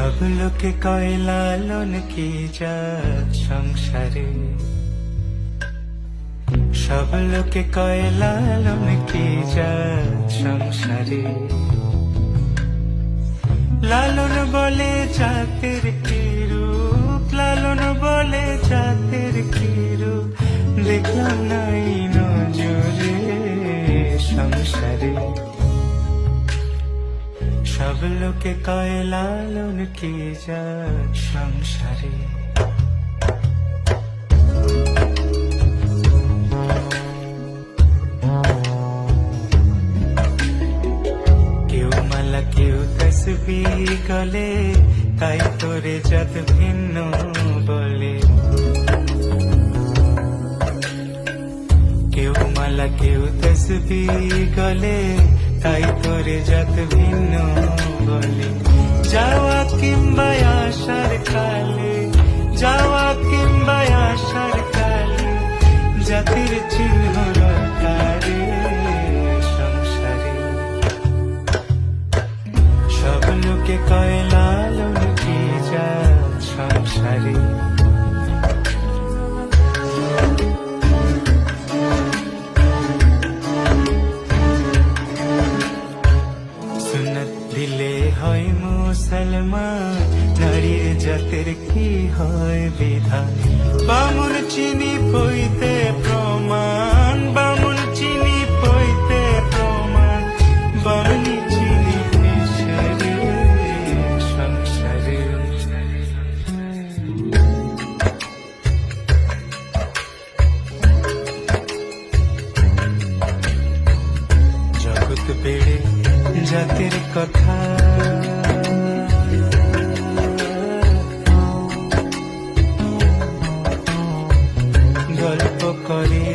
সব লোকে কয় লালন কি জাত সংসারে, সব লোকে কয় লালন কি জাত সংসারে। লালন বলে জাতের কি রূপ, লালন বলে জাতের কি রূপ, দেখলাম নাই নজরে সংসারে। সব লোকে কয় লালন কি জাত সংসারে। কেউ মালা কেউ তসবিহ গলে, তাই তোরে জাত ভিন্ন বলে। কেউ মালা কেউ তসবিহ গলে, তাই তোরে জাত ভিন্ন বলে। যাওয়া কিংবা আসার কালে, যাওয়া কিংবা আসার কালে, জাতির চিহ্ন রটারে সংসারে। সব লোকে কয় লালন কি জাত সংসারে। দিলে হয় মুসলমান, নারীর জাতের কি হয় বিধান। বামুন চিনি পইতে প্রমাণ, বামুন চিনি পইতে প্রমাণ, বামনি চিনি পেশারে সংসারে। জগৎ বেড়ে জাতির কথা, গল্প করে